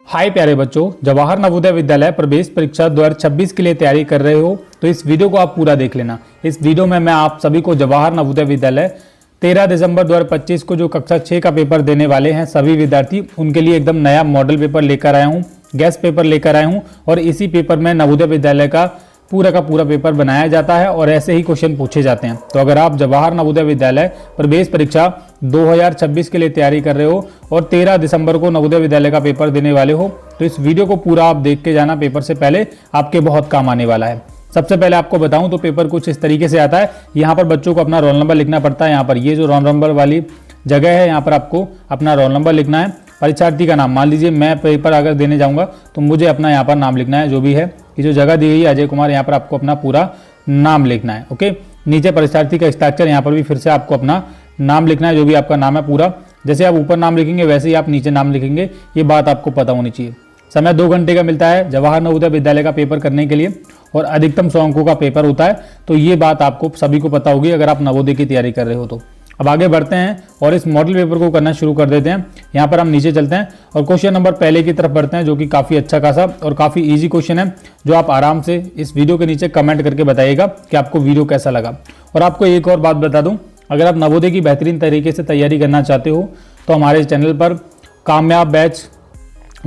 हाय प्यारे बच्चों, जवाहर नवोदय विद्यालय प्रवेश परीक्षा 2026 के लिए तैयारी कर रहे हो तो इस वीडियो को आप पूरा देख लेना। इस वीडियो में मैं आप सभी को जवाहर नवोदय विद्यालय 13 दिसंबर 2025 को जो कक्षा 6 का पेपर देने वाले हैं सभी विद्यार्थी, उनके लिए एकदम नया मॉडल पेपर लेकर आया हूँ, गेस्ट पेपर लेकर आया हूँ और इसी पेपर में नवोदय विद्यालय का पूरा पेपर बनाया जाता है और ऐसे ही क्वेश्चन पूछे जाते हैं। तो अगर आप जवाहर नवोदय विद्यालय प्रवेश परीक्षा 2026 के लिए तैयारी कर रहे हो और 13 दिसंबर को नवोदय विद्यालय का पेपर देने वाले हो तो इस वीडियो को पूरा आप देख के जाना, पेपर से पहले आपके बहुत काम आने वाला है। सबसे पहले आपको बताऊं तो पेपर कुछ इस तरीके से आता है। यहाँ पर बच्चों को अपना रोल नंबर लिखना पड़ता है। यहाँ पर ये जो रोल नंबर वाली जगह है, यहाँ पर आपको अपना रोल नंबर लिखना है, परीक्षार्थी का नाम। मान लीजिए मैं पेपर अगर देने जाऊंगा तो मुझे अपना यहाँ पर नाम लिखना है, जो भी है ये जो जगह दी गई है अजय कुमार, यहाँ पर आपको अपना पूरा नाम लिखना है। ओके, नीचे परीक्षार्थी का हस्ताक्षर, यहाँ पर भी फिर से आपको अपना नाम लिखना है, जो भी आपका नाम है पूरा। जैसे आप ऊपर नाम लिखेंगे वैसे ही आप नीचे नाम लिखेंगे, ये बात आपको पता होनी चाहिए। समय 2 घंटे का मिलता है जवाहर नवोदय विद्यालय का पेपर करने के लिए और अधिकतम 100 अंकों का पेपर होता है। तो ये बात आपको सभी को पता होगी अगर आप नवोदय की तैयारी कर रहे हो तो। अब आगे बढ़ते हैं और इस मॉडल पेपर को करना शुरू कर देते हैं। यहाँ पर हम नीचे चलते हैं और क्वेश्चन नंबर पहले की तरफ बढ़ते हैं, जो कि काफ़ी अच्छा खासा और काफ़ी इजी क्वेश्चन है, जो आप आराम से इस वीडियो के नीचे कमेंट करके बताइएगा कि आपको वीडियो कैसा लगा। और आपको एक और बात बता दूं, अगर आप नवोदय की बेहतरीन तरीके से तैयारी करना चाहते हो तो हमारे चैनल पर कामयाब बैच,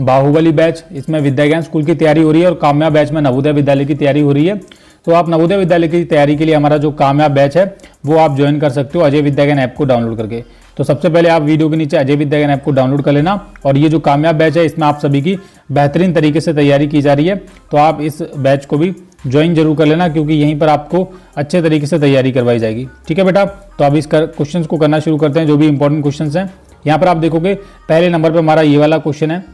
बाहुबली बैच, इसमें विद्या ज्ञान स्कूल की तैयारी हो रही है और कामयाब बैच में नवोदय विद्यालय की तैयारी हो रही है। तो आप नवोदय विद्यालय की तैयारी के लिए हमारा जो कामयाब बैच है वो आप ज्वाइन कर सकते हो अजय विद्या ज्ञान ऐप को डाउनलोड करके। तो सबसे पहले आप वीडियो के नीचे अजय विद्या ज्ञान ऐप को डाउनलोड कर लेना और ये जो कामयाब बैच है इसमें आप सभी की बेहतरीन तरीके से तैयारी की जा रही है। तो आप इस बैच को भी ज्वाइन जरूर कर लेना, क्योंकि यहीं पर आपको अच्छे तरीके से तैयारी करवाई जाएगी। ठीक है बेटा, तो अब इस क्वेश्चन को करना शुरू करते हैं, जो भी इंपॉर्टेंट क्वेश्चन हैं। यहाँ पर आप देखोगे पहले नंबर पर हमारा ये वाला क्वेश्चन है।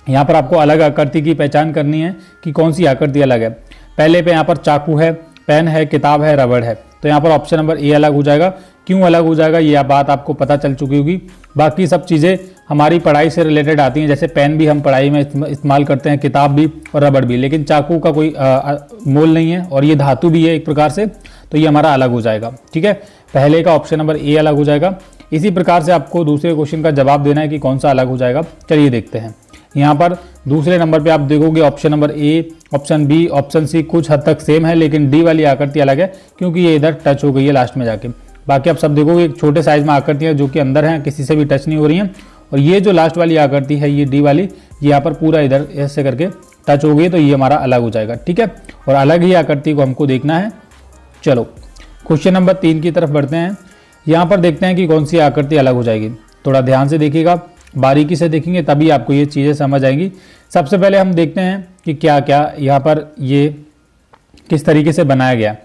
यहाँ पर आपको अलग आकृति की पहचान करनी है कि कौन सी आकृति अलग है। पहले पे यहाँ पर चाकू है, पेन है, किताब है, रबड़ है। तो यहाँ पर ऑप्शन नंबर ए अलग हो जाएगा। क्यों अलग हो जाएगा ये बात आपको पता चल चुकी होगी। बाकी सब चीज़ें हमारी पढ़ाई से रिलेटेड आती हैं, जैसे पेन भी हम पढ़ाई में इस्तेमाल करते हैं, किताब भी और रबड़ भी, लेकिन चाकू का कोई मोल नहीं है और ये धातु भी है एक प्रकार से, तो ये हमारा अलग हो जाएगा। ठीक है, पहले का ऑप्शन नंबर ए अलग हो जाएगा। इसी प्रकार से आपको दूसरे क्वेश्चन का जवाब देना है कि कौन सा अलग हो जाएगा। चलिए देखते हैं। यहाँ पर दूसरे नंबर पे आप देखोगे option number A, option B, option C कुछ हद तक सेम है, लेकिन डी वाली आकृति अलग है क्योंकि ये इधर टच हो गई है लास्ट में जाके। बाकी आप सब देखोगे एक छोटे साइज में आकृतियाँ जो कि अंदर हैं, किसी से भी टच नहीं हो रही हैं। और ये जो लास्ट वाली आकृति है ये डी वाली, यहाँ पर पूरा इधर ऐसे करके टच हो गई, तो ये हमारा अलग हो जाएगा। ठीक है, और अलग ही आकृति को हमको देखना है। चलो क्वेश्चन नंबर 3 की तरफ बढ़ते हैं। यहाँ पर देखते हैं कि कौन सी आकृति अलग हो जाएगी। थोड़ा ध्यान से देखिएगा, बारीकी से देखेंगे तभी आपको ये चीज़ें समझ आएंगी। सबसे पहले हम देखते हैं कि क्या क्या यहाँ पर ये किस तरीके से बनाया गया।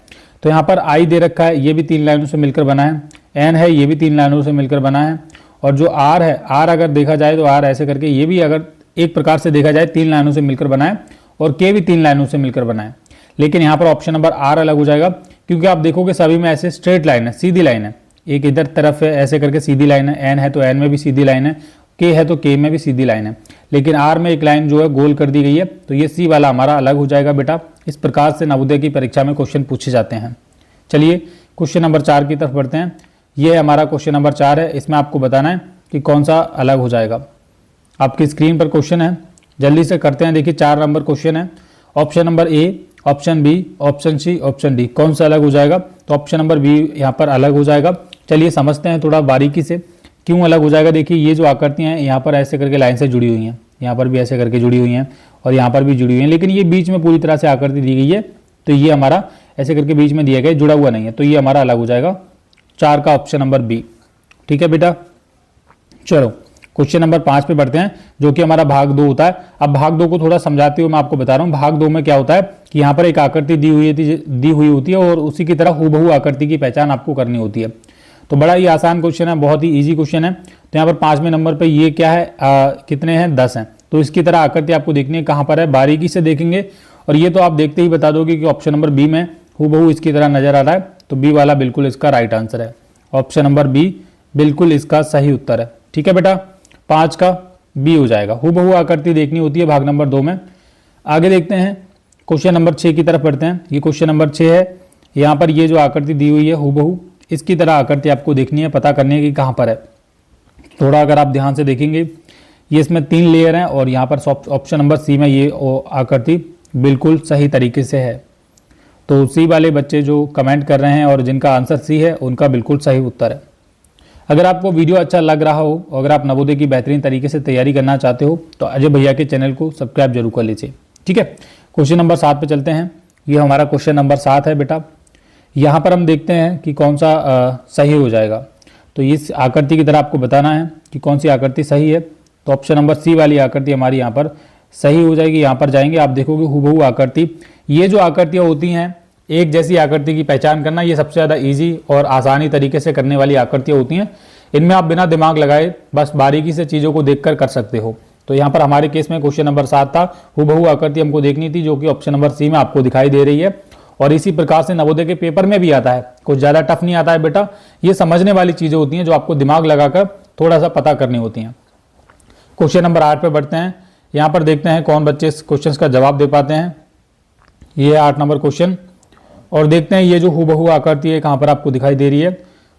तो यहाँ पर आई दे रखा है, ये भी 3 लाइनों से मिलकर बना है। एन है, ये भी 3 लाइनों से मिलकर बना है। और जो आर है, आर अगर देखा जाए तो आर ऐसे करके, ये भी अगर एक प्रकार से देखा जाए 3 लाइनों से मिलकर बना है। और के भी 3 लाइनों से मिलकर बना है। लेकिन यहाँ पर ऑप्शन नंबर आर अलग हो जाएगा, क्योंकि आप देखोगे सभी में ऐसे स्ट्रेट लाइन है, सीधी लाइन है। एक इधर तरफ है ऐसे करके सीधी लाइन है, एन है तो एन में भी सीधी लाइन है, के है तो के में भी सीधी लाइन है। लेकिन आर में एक लाइन जो है गोल कर दी गई है, तो ये सी वाला हमारा अलग हो जाएगा बेटा। इस प्रकार से नवोदय की परीक्षा में क्वेश्चन पूछे जाते हैं। चलिए क्वेश्चन नंबर 4 की तरफ बढ़ते हैं। ये हमारा क्वेश्चन नंबर 4 है। इसमें आपको बताना है कि कौन सा अलग हो जाएगा। आपकी स्क्रीन पर क्वेश्चन है, जल्दी से करते हैं। देखिए 4 नंबर क्वेश्चन है। Option number A, option B, option C, option D, कौन सा अलग हो जाएगा। तो ऑप्शन नंबर बी यहाँ पर अलग हो जाएगा। चलिए समझते हैं थोड़ा बारीकी से क्यों अलग हो जाएगा। देखिए ये जो आकृतियाँ हैं यहाँ पर ऐसे करके लाइन से जुड़ी हुई हैं, यहाँ पर भी ऐसे करके जुड़ी हुई हैं और यहाँ पर भी जुड़ी हुई हैं, लेकिन ये बीच में पूरी तरह से आकृति दी गई है, तो ये हमारा ऐसे करके बीच में दिया गया, जुड़ा हुआ नहीं है, तो ये हमारा अलग हो जाएगा। 4 का ऑप्शन नंबर बी। ठीक है बेटा, चलो क्वेश्चन नंबर 5 पे बढ़ते हैं, जो कि हमारा भाग 2 होता है। अब भाग 2 को थोड़ा समझाते हुए मैं आपको बता रहा हूँ। भाग 2 में क्या होता है कि यहाँ पर एक आकृति दी हुई होती है और उसी की तरह हूबहू आकृति की पहचान आपको करनी होती है। तो बड़ा ही आसान क्वेश्चन है, बहुत ही इजी क्वेश्चन है। तो यहाँ पर 5वें नंबर पे ये क्या है, कितने हैं, 10 हैं। तो इसकी तरह आकृति आपको देखनी है, कहाँ पर है, बारीकी से देखेंगे। और ये तो आप देखते ही बता दोगे कि ऑप्शन नंबर बी में हूबहू इसकी तरह नजर आ रहा है, तो बी वाला बिल्कुल इसका राइट आंसर है। ऑप्शन नंबर बी बिल्कुल इसका सही उत्तर है। ठीक है बेटा, 5 का बी हो जाएगा। हूबहू आकृति देखनी होती है भाग नंबर 2 में। आगे देखते हैं क्वेश्चन नंबर 6 की तरफ बढ़ते हैं। ये क्वेश्चन नंबर 6 है। यहाँ पर ये जो आकृति दी हुई है हूबहू, इसकी तरह आकृति आपको देखनी है, पता करनी है कि कहाँ पर है। थोड़ा अगर आप ध्यान से देखेंगे ये इसमें 3 लेयर हैं और यहाँ पर ऑप्शन नंबर सी में ये आकृति बिल्कुल सही तरीके से है। तो सी वाले बच्चे जो कमेंट कर रहे हैं और जिनका आंसर सी है उनका बिल्कुल सही उत्तर है। अगर आपको वीडियो अच्छा लग रहा हो, अगर आप नवोदय की बेहतरीन तरीके से तैयारी करना चाहते हो तो अजय भैया के चैनल को सब्सक्राइब जरूर कर लीजिए। ठीक है, क्वेश्चन नंबर 7 पे चलते हैं। ये हमारा क्वेश्चन नंबर 7 है बेटा। यहाँ पर हम देखते हैं कि कौन सा सही हो जाएगा। तो इस आकृति की तरह आपको बताना है कि कौन सी आकृति सही है। तो ऑप्शन नंबर सी वाली आकृति हमारी यहाँ पर सही हो जाएगी। यहाँ पर जाएंगे, आप देखोगे हूबहू आकृति। ये जो आकृतियाँ होती हैं, एक जैसी आकृति की पहचान करना, ये सबसे ज़्यादा इजी और आसानी तरीके से करने वाली आकृतियाँ होती हैं। इनमें आप बिना दिमाग लगाए बस बारीकी से चीज़ों को देखकर कर सकते हो। तो यहाँ पर हमारे केस में क्वेश्चन नंबर 7 था, हूबहू आकृति हमको देखनी थी, जो कि ऑप्शन नंबर सी में आपको दिखाई दे रही है। और इसी प्रकार से नवोदय के पेपर में भी आता है, कुछ ज़्यादा टफ नहीं आता है बेटा। ये समझने वाली चीज़ें होती हैं जो आपको दिमाग लगाकर थोड़ा सा पता करनी होती हैं। क्वेश्चन नंबर 8 पे बढ़ते हैं। यहाँ पर देखते हैं कौन बच्चे इस क्वेश्चन का जवाब दे पाते हैं। ये 8 नंबर क्वेश्चन, और देखते हैं ये जो हूबहू आकृति है कहाँ पर आपको दिखाई दे रही है।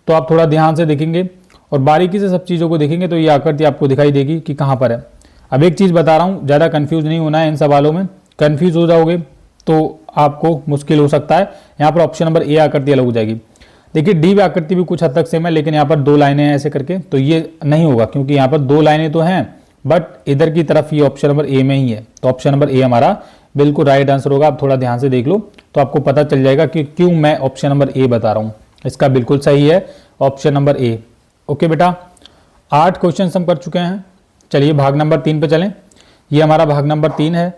तो आप थोड़ा ध्यान से देखेंगे और बारीकी से सब चीज़ों को देखेंगे तो ये आकृति आपको दिखाई देगी कि कहाँ पर है। अब एक चीज़ बता रहा हूँ, ज़्यादा कंफ्यूज नहीं होना है इन सवालों में। कंफ्यूज हो जाओगे तो आपको मुश्किल हो सकता है। यहाँ पर ऑप्शन नंबर ए आकृति अलग हो जाएगी। देखिए डी आकृति भी कुछ हद तक सेम है, लेकिन यहाँ पर 2 लाइनें हैं ऐसे करके, तो ये नहीं होगा क्योंकि यहाँ पर 2 लाइनें तो हैं बट इधर की तरफ ये ऑप्शन नंबर ए में ही है। तो ऑप्शन नंबर ए हमारा बिल्कुल राइट आंसर होगा। आप थोड़ा ध्यान से देख लो तो आपको पता चल जाएगा कि क्यों मैं ऑप्शन नंबर ए बता रहा हूँ। इसका बिल्कुल सही है ऑप्शन नंबर ए। ओके बेटा, 8 क्वेश्चन हम कर चुके हैं। चलिए भाग नंबर 3 पे चलें। ये हमारा भाग नंबर 3 है।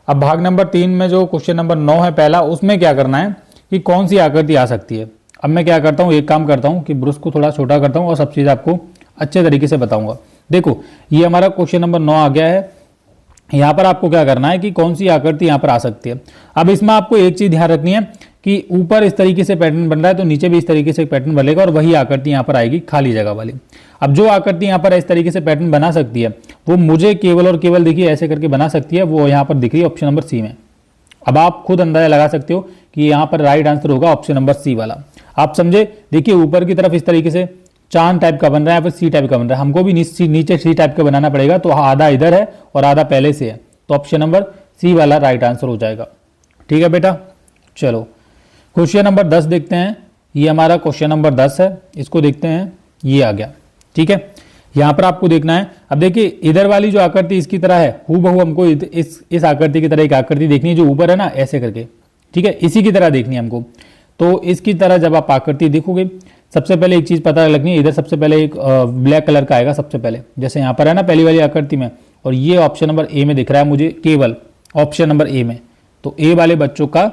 अब भाग नंबर 3 में जो क्वेश्चन नंबर 9 है पहला, उसमें क्या करना है कि कौन सी आकृति आ सकती है। अब मैं क्या करता हूँ, एक काम करता हूँ कि ब्रश को थोड़ा छोटा करता हूँ और सब चीज़ आपको अच्छे तरीके से बताऊंगा। देखो ये हमारा क्वेश्चन नंबर 9 आ गया है। यहाँ पर आपको क्या करना है कि कौन सी आकृति यहाँ पर आ सकती है। अब इसमें आपको एक चीज़ ध्यान रखनी है कि ऊपर इस तरीके से पैटर्न बन रहा है तो नीचे भी इस तरीके से पैटर्न बनेगा और वही आकृति यहाँ पर आएगी खाली जगह वाली। अब जो आकृति यहाँ पर इस तरीके से पैटर्न बना सकती है वो मुझे केवल और केवल देखिए ऐसे करके बना सकती है, वो यहाँ पर दिख रही है ऑप्शन नंबर सी में। अब आप खुद अंदाजा लगा सकते हो कि यहाँ पर राइट आंसर होगा ऑप्शन नंबर सी वाला। आप समझे, देखिए ऊपर की तरफ इस तरीके से चांद टाइप का बन रहा है, फिर सी टाइप का बन रहा है। हमको भी नीचे सी टाइप का बनाना पड़ेगा, तो आधा इधर है और आधा पहले से है। तो ऑप्शन नंबर सी वाला राइट आंसर हो जाएगा। ठीक है बेटा, चलो क्वेश्चन नंबर 10 देखते हैं। ये हमारा क्वेश्चन नंबर 10 है, इसको देखते हैं। ये आ गया, ठीक है। यहाँ पर आपको देखना है, अब देखिए इधर वाली जो आकृति इसकी तरह है, हूबहू हमको इस आकृति की तरह एक आकृति देखनी है जो ऊपर है ना ऐसे करके, ठीक है, इसी की तरह देखनी है हमको। तो इसकी तरह जब आप आकृति देखोगे, सबसे पहले एक चीज़ पता लगनी है, इधर सबसे पहले एक ब्लैक कलर का आएगा सबसे पहले, जैसे यहाँ पर है ना पहली वाली आकृति में, और ये ऑप्शन नंबर ए में दिख रहा है मुझे, केवल ऑप्शन नंबर ए में। तो ए वाले बच्चों का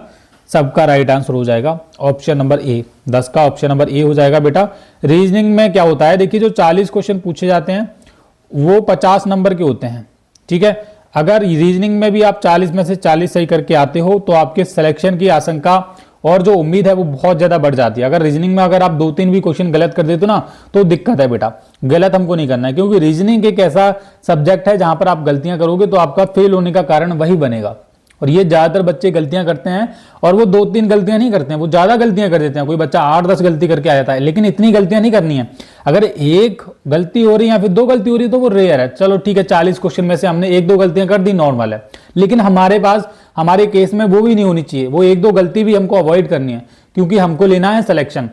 सबका राइट आंसर हो जाएगा ऑप्शन नंबर ए। 10 का ऑप्शन नंबर ए हो जाएगा बेटा। रीजनिंग में क्या होता है, देखिए जो 40 क्वेश्चन पूछे जाते हैं वो 50 नंबर के होते हैं, ठीक है। अगर रीजनिंग में भी आप 40 में से 40 सही करके आते हो तो आपके सिलेक्शन की आशंका और जो उम्मीद है वो बहुत ज्यादा बढ़ जाती है। अगर रीजनिंग में अगर आप 2-3 भी क्वेश्चन गलत कर देते हो ना तो दिक्कत है बेटा, गलत हमको नहीं करना है, क्योंकि रीजनिंग एक ऐसा सब्जेक्ट है जहां पर आप गलतियां करोगे तो आपका फेल होने का कारण वही बनेगा। और ये ज्यादातर बच्चे गलतियां करते हैं, और वो 2-3 गलतियां नहीं करते हैं, वो ज्यादा गलतियां कर देते हैं। कोई बच्चा 8-10 गलती करके आ जाता है, लेकिन इतनी गलतियां नहीं करनी है। अगर एक गलती हो रही है या फिर 2 गलती हो रही है तो वो रेयर है। चलो ठीक है, 40 क्वेश्चन में से हमने 1-2 गलतियां कर दी, नॉर्मल है। लेकिन हमारे पास, हमारे केस में वो भी नहीं होनी चाहिए, वो 1-2 गलती भी हमको अवॉइड करनी है, क्योंकि हमको लेना है सिलेक्शन।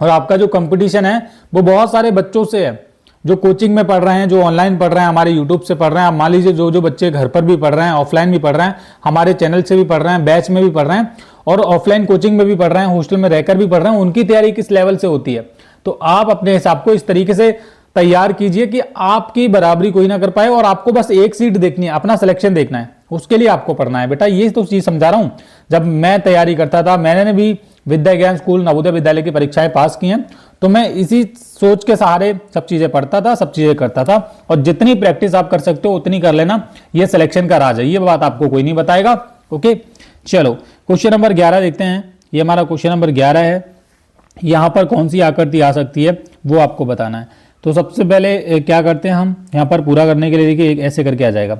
और आपका जो कंपटीशन है वो बहुत सारे बच्चों से है, जो कोचिंग में पढ़ रहे हैं, जो ऑनलाइन पढ़ रहे हैं, हमारे यूट्यूब से पढ़ रहे हैं। मान लीजिए जो बच्चे घर पर भी पढ़ रहे हैं, ऑफलाइन भी पढ़ रहे हैं, हमारे चैनल से भी पढ़ रहे हैं, बैच में भी पढ़ रहे हैं, और ऑफलाइन कोचिंग में भी पढ़ रहे हैं, हॉस्टल में रहकर भी पढ़ रहे हैं, उनकी तैयारी किस लेवल से होती है। तो आप अपने हिसाब को इस तरीके से तैयार कीजिए कि आपकी बराबरी कोई ना कर पाए, और आपको बस एक सीट देखनी है, अपना सिलेक्शन देखना है, उसके लिए आपको पढ़ना है बेटा। ये तो चीज समझा रहा हूं। जब मैं तैयारी करता था, मैंने भी विद्या ज्ञान स्कूल नवोदय विद्यालय की परीक्षाएं पास की हैं, तो मैं इसी सोच के सहारे सब चीजें पढ़ता था, सब चीजें करता था। और जितनी प्रैक्टिस आप कर सकते हो उतनी कर लेना, ये सिलेक्शन का राज है, ये बात आपको कोई नहीं बताएगा। ओके, चलो क्वेश्चन नंबर 11 देखते हैं। ये हमारा क्वेश्चन नंबर 11 है। यहाँ पर कौन सी आकृति आ सकती है वो आपको बताना है। तो सबसे पहले क्या करते हैं हम, यहाँ पर पूरा करने के लिए देखिए एक ऐसे करके आ जाएगा,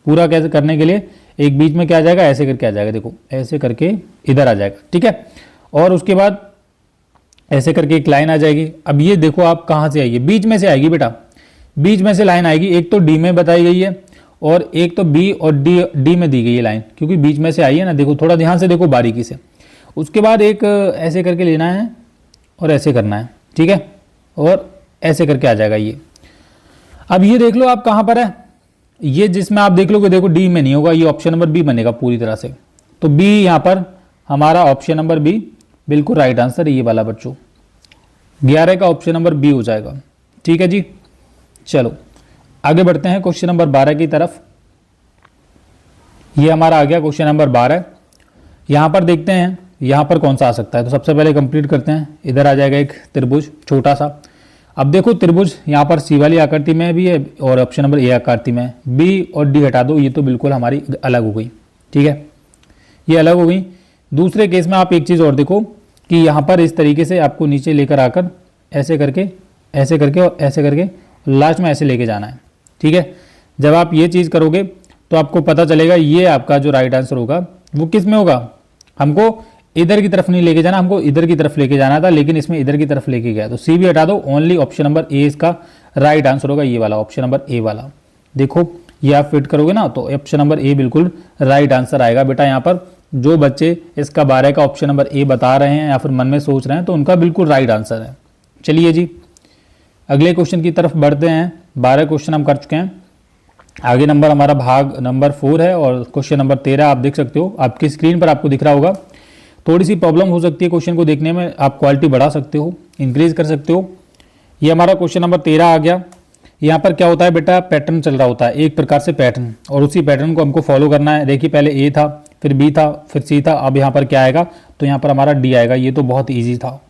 पूरा कैसे करने के लिए एक बीच में क्या आ जाएगा, ऐसे करके आ जाएगा, देखो ऐसे करके इधर आ जाएगा, ठीक है। और उसके बाद ऐसे करके एक लाइन आ जाएगी। अब ये देखो आप कहाँ से आएगी, बीच में से आएगी बेटा, बीच में से लाइन आएगी, एक तो डी में बताई गई है और एक तो बी और डी में दी गई है लाइन, क्योंकि बीच में से आई है ना, देखो थोड़ा ध्यान से देखो बारीकी से। उसके बाद एक ऐसे करके लेना है और ऐसे करना है, ठीक है, और ऐसे करके आ जाएगा ये। अब ये देख लो आप कहाँ पर है, ये जिसमें आप देख लोगे, देखो डी में नहीं होगा, ये ऑप्शन नंबर बी बनेगा पूरी तरह से। तो बी यहाँ पर हमारा ऑप्शन नंबर बी बिल्कुल राइट आंसर है ये वाला बच्चों, 11 का ऑप्शन नंबर बी हो जाएगा। ठीक है जी, चलो आगे बढ़ते हैं क्वेश्चन नंबर 12 की तरफ। ये हमारा आ गया क्वेश्चन नंबर 12। यहाँ पर देखते हैं यहाँ पर कौन सा आ सकता है। तो सबसे पहले कंप्लीट करते हैं। इधर आ जाएगा एक त्रिभुज छोटा सा। अब देखो त्रिभुज यहाँ पर सी वाली आकृति में भी है और ऑप्शन नंबर ए आकृति में है। बी और डी हटा दो, ये तो बिल्कुल हमारी अलग हो गई। ठीक है, ये अलग हो गई। दूसरे केस में आप एक चीज़ और देखो कि यहाँ पर इस तरीके से आपको नीचे लेकर आकर ऐसे करके और ऐसे करके लास्ट में ऐसे लेके जाना है। ठीक है, जब आप ये चीज़ करोगे तो आपको पता चलेगा ये आपका जो राइट आंसर होगा वो किस में होगा। हमको इधर की तरफ नहीं लेके जाना, हमको इधर की तरफ लेके जाना था, लेकिन इसमें इधर की तरफ लेके गया। तो सी भी हटा दो, ओनली ऑप्शन नंबर ए इसका राइट आंसर होगा, ये वाला ऑप्शन नंबर ए वाला। देखो ये आप फिट करोगे ना तो ऑप्शन नंबर ए बिल्कुल राइट आंसर आएगा। बेटा यहाँ पर जो बच्चे इसका 12 का ऑप्शन नंबर ए बता रहे हैं या फिर मन में सोच रहे हैं तो उनका बिल्कुल राइट आंसर है। चलिए जी अगले क्वेश्चन की तरफ बढ़ते हैं। 12 क्वेश्चन हम कर चुके हैं। आगे नंबर हमारा भाग नंबर 4 है और क्वेश्चन नंबर 13 आप देख सकते हो, आपकी स्क्रीन पर आपको दिख रहा होगा। थोड़ी सी प्रॉब्लम हो सकती है क्वेश्चन को देखने में, आप क्वालिटी बढ़ा सकते हो, इंक्रीज कर सकते हो। ये हमारा क्वेश्चन नंबर 13 आ गया। यहाँ पर क्या होता है बेटा, पैटर्न चल रहा होता है एक प्रकार से पैटर्न, और उसी पैटर्न को हमको फॉलो करना है। देखिए पहले ए था, फिर बी था, फिर सी था, अब यहाँ पर क्या आएगा, तो यहाँ पर हमारा डी आएगा। ये तो बहुत ईजी था,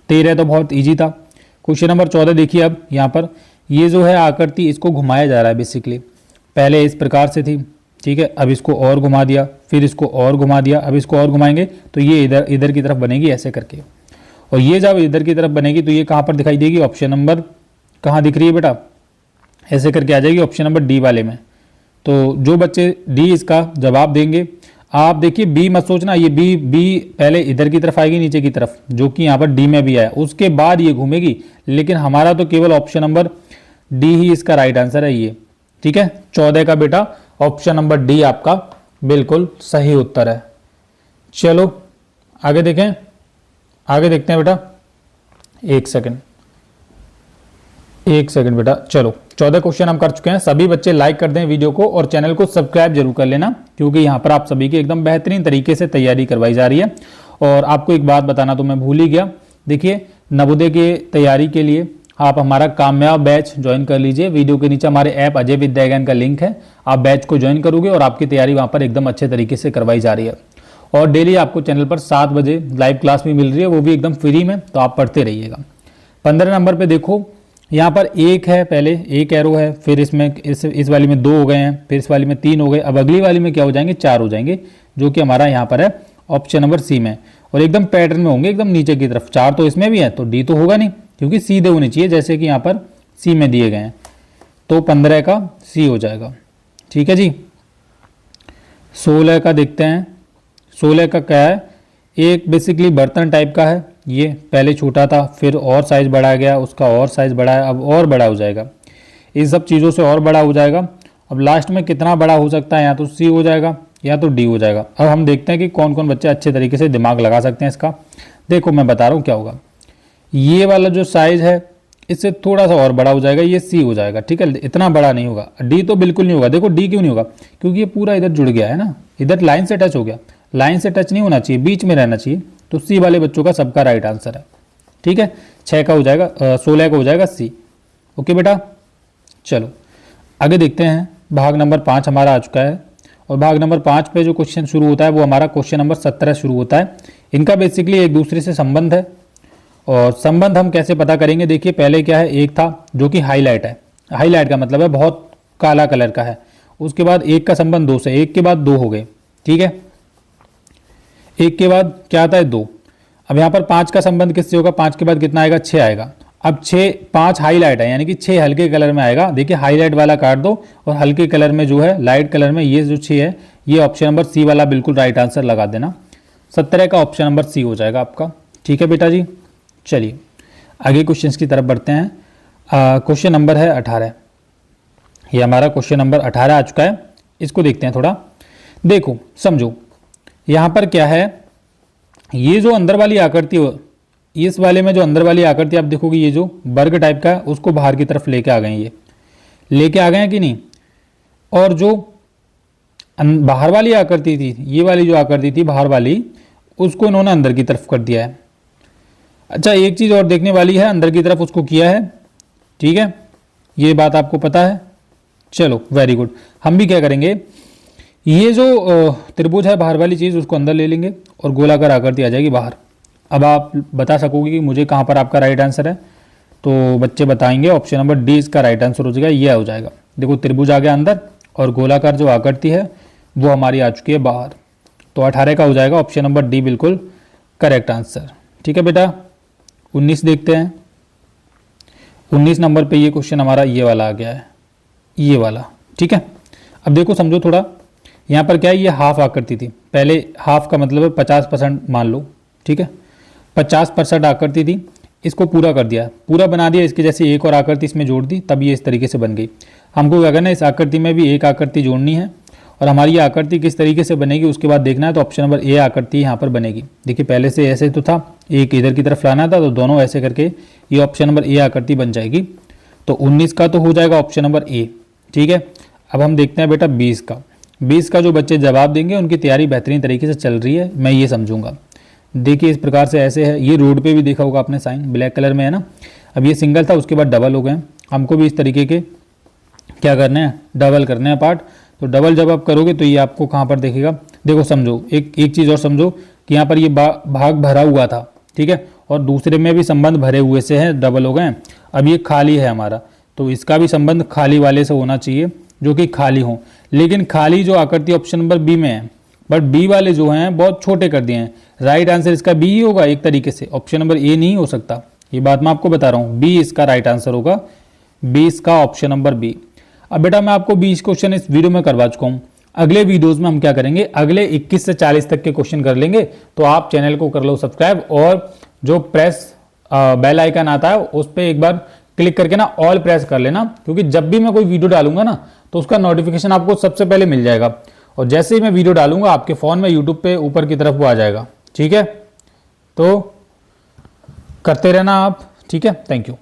13 तो बहुत ईजी था। क्वेश्चन नंबर 14 देखिए, अब यहाँ पर ये जो है आकृति इसको घुमाया जा रहा है बेसिकली। पहले इस प्रकार से थी, ठीक है, अब इसको और घुमा दिया, फिर इसको और घुमा दिया, अब इसको और घुमाएंगे तो ये इधर की तरफ बनेगी ऐसे करके। और ये जब इधर की तरफ बनेगी तो ये कहाँ पर दिखाई देगी, ऑप्शन नंबर कहाँ दिख रही है बेटा, ऐसे करके आ जाएगी ऑप्शन नंबर डी वाले में। तो जो बच्चे डी इसका जवाब देंगे, आप देखिए बी मत सोचना, ये बी पहले इधर की तरफ आएगी नीचे की तरफ, जो कि यहाँ पर डी में भी आया, उसके बाद ये घूमेगी। लेकिन हमारा तो केवल ऑप्शन नंबर डी ही इसका राइट आंसर है ये। ठीक है, 14 का बेटा ऑप्शन नंबर डी आपका बिल्कुल सही उत्तर है। चलो आगे देखें, आगे देखते हैं बेटा। एक सेकंड बेटा। चलो 14 क्वेश्चन हम कर चुके हैं। सभी बच्चे लाइक कर दें वीडियो को और चैनल को सब्सक्राइब जरूर कर लेना, क्योंकि यहाँ पर आप सभी की एकदम बेहतरीन तरीके से तैयारी करवाई जा रही है। और आपको एक बात बताना तो मैं भूल ही गया, देखिए नवोदय की तैयारी के लिए आप हमारा कामयाब बैच ज्वाइन कर लीजिए। वीडियो के नीचे हमारे ऐप अजय विद्या ज्ञान का लिंक है, आप बैच को ज्वाइन करोगे और आपकी तैयारी वहाँ पर एकदम अच्छे तरीके से करवाई जा रही है। और डेली आपको चैनल पर 7 बजे लाइव क्लास भी मिल रही है, वो भी एकदम फ्री में, तो आप पढ़ते रहिएगा। 15 नंबर पर देखो, यहाँ पर एक है, पहले एक एरो है, फिर इसमें इस वाली में 2 हो गए हैं, फिर इस वाली में 3 हो गए, अब अगली वाली में क्या हो जाएंगे, 4 हो जाएंगे, जो कि हमारा यहाँ पर है ऑप्शन नंबर सी में। और एकदम पैटर्न में होंगे एकदम नीचे की तरफ। 4 तो इसमें भी है तो डी तो होगा नहीं, क्योंकि सीधे होने चाहिए जैसे कि यहाँ पर सी में दिए गए हैं। तो 15 का सी हो जाएगा। ठीक है जी, 16 का देखते हैं। 16 का क्या है, एक बेसिकली बर्तन टाइप का है। ये पहले छोटा था, फिर और साइज बढ़ा गया, उसका और साइज बढ़ा है, अब और बड़ा हो जाएगा। इस सब चीज़ों से और बड़ा हो जाएगा। अब लास्ट में कितना बड़ा हो सकता है, या तो सी हो जाएगा या तो डी हो जाएगा। अब हम देखते हैं कि कौन कौन बच्चे अच्छे तरीके से दिमाग लगा सकते हैं इसका। देखो मैं बता रहा हूँ क्या होगा, ये वाला जो साइज है इससे थोड़ा सा और बड़ा हो जाएगा, ये सी हो जाएगा। ठीक है, इतना बड़ा नहीं होगा। डी तो बिल्कुल नहीं होगा। देखो डी क्यों नहीं होगा, क्योंकि ये पूरा इधर जुड़ गया है ना, इधर लाइन से टच हो गया। लाइन से टच नहीं होना चाहिए, बीच में रहना चाहिए। तो सी वाले बच्चों का सबका राइट आंसर है। ठीक है, 6 का हो जाएगा, 16 का हो जाएगा सी। ओके बेटा, चलो आगे देखते हैं। भाग नंबर 5 हमारा आ चुका है और भाग नंबर 5 पे जो क्वेश्चन शुरू होता है वो हमारा क्वेश्चन नंबर 17 शुरू होता है। इनका बेसिकली एक दूसरे से संबंध है, और संबंध हम कैसे पता करेंगे। देखिए पहले क्या है, एक था जो कि हाईलाइट है। हाईलाइट का मतलब है बहुत काला कलर का है। उसके बाद एक का संबंध 2 से, एक के बाद 2 हो गए। ठीक है, एक के बाद क्या आता है, 2। अब यहाँ पर 5 का संबंध किससे होगा, 5 के बाद कितना आएगा, 6 आएगा। अब 5 हाईलाइट है, यानी कि 6 हल्के कलर में आएगा। देखिए हाईलाइट वाला काट दो और हल्के कलर में जो है, लाइट कलर में ये जो 6 है, ये ऑप्शन नंबर सी वाला बिल्कुल राइट आंसर लगा देना। 17 का ऑप्शन नंबर सी हो जाएगा आपका। ठीक है बेटा जी, चलिए आगे क्वेश्चंस की तरफ बढ़ते हैं। क्वेश्चन नंबर है 18। ये हमारा क्वेश्चन नंबर 18 आ चुका है। इसको देखते हैं थोड़ा। देखो समझो, यहाँ पर क्या है, ये जो अंदर वाली आकृति, इस वाले में जो अंदर वाली आकृति आप देखोगे, ये जो वर्ग टाइप का है उसको बाहर की तरफ लेके आ गए, ये लेके आ गए हैं कि नहीं। और जो बाहर वाली आकृति थी, ये वाली जो आकृति थी बाहर वाली, उसको इन्होंने अंदर की तरफ कर दिया है। अच्छा, एक चीज़ और देखने वाली है, अंदर की तरफ उसको किया है, ठीक है, ये बात आपको पता है। चलो वेरी गुड। हम भी क्या करेंगे, ये जो त्रिभुज है बाहर वाली चीज़ उसको अंदर ले लेंगे और गोलाकार आकृति आ जाएगी बाहर। अब आप बता सकोगे कि मुझे कहाँ पर आपका राइट आंसर है, तो बच्चे बताएंगे ऑप्शन नंबर डी इसका राइट आंसर हो जाएगा, ये हो जाएगा। देखो त्रिभुज आ गया अंदर और गोलाकार जो आकृति है वो हमारी आ चुकी है बाहर, तो 18 का हो जाएगा ऑप्शन नंबर डी बिल्कुल करेक्ट आंसर। ठीक है बेटा, 19 देखते हैं। 19 नंबर पे ये क्वेश्चन हमारा ये वाला आ गया है, ये वाला। ठीक है, अब देखो समझो थोड़ा, यहाँ पर क्या है, ये हाफ आकृति थी, पहले हाफ का मतलब है 50% मान लो, ठीक है, 50% आकृति थी, इसको पूरा कर दिया, पूरा बना दिया, इसके जैसे एक और आकृति इसमें जोड़ दी, तब ये इस तरीके से बन गई। हमको क्या करना है, इस आकृति में भी एक आकृति जोड़नी है, और हमारी ये आकृति किस तरीके से बनेगी उसके बाद देखना है। तो ऑप्शन नंबर ए आकृति यहाँ पर बनेगी। देखिए पहले से ऐसे तो था, एक इधर की तरफ लाना था, तो दोनों ऐसे करके ये ऑप्शन नंबर ए आकृति बन जाएगी। तो 19 का तो हो जाएगा ऑप्शन नंबर ए। ठीक है, अब हम देखते हैं बेटा 20 का। 20 का जो बच्चे जवाब देंगे उनकी तैयारी बेहतरीन तरीके से चल रही है, मैं ये समझूंगा। देखिए इस प्रकार से ऐसे है, ये रोड पे भी देखा होगा आपने, साइन ब्लैक कलर में है ना। अब ये सिंगल था, उसके बाद डबल हो गए। हमको भी इस तरीके के क्या करने हैं, डबल करने हैं पार्ट। तो डबल जब आप करोगे तो ये आपको कहाँ पर देखेगा, देखो समझो, एक चीज़ और समझो कि यहाँ पर ये भाग भरा हुआ था, ठीक है, और दूसरे में भी संबंध भरे हुए से हैं, डबल हो गए। अब ये खाली है हमारा, तो इसका भी संबंध खाली वाले से होना चाहिए, जो कि खाली हो। लेकिन खाली जो आकृति ऑप्शन नंबर बी में है, बट बी वाले जो हैं बहुत छोटे कर दिए हैं। राइट आंसर इसका बी ही होगा एक तरीके से, ऑप्शन नंबर ए नहीं हो सकता। ये बात मैं आपको बता रहा हूँ, बी इसका राइट आंसर होगा, बी इसका ऑप्शन नंबर बी। अब बेटा मैं आपको 20 क्वेश्चन इस वीडियो में करवा चुका हूँ। अगले वीडियोस में हम क्या करेंगे, अगले 21 से 40 तक के क्वेश्चन कर लेंगे। तो आप चैनल को कर लो सब्सक्राइब, और जो प्रेस बेल आइकन आता है उस पर एक बार क्लिक करके ना ऑल प्रेस कर लेना, क्योंकि जब भी मैं कोई वीडियो डालूंगा ना तो उसका नोटिफिकेशन आपको सबसे पहले मिल जाएगा। और जैसे ही मैं वीडियो डालूंगा आपके फ़ोन में यूट्यूब पे ऊपर की तरफ वो आ जाएगा। ठीक है, तो करते रहना आप। ठीक है, थैंक यू।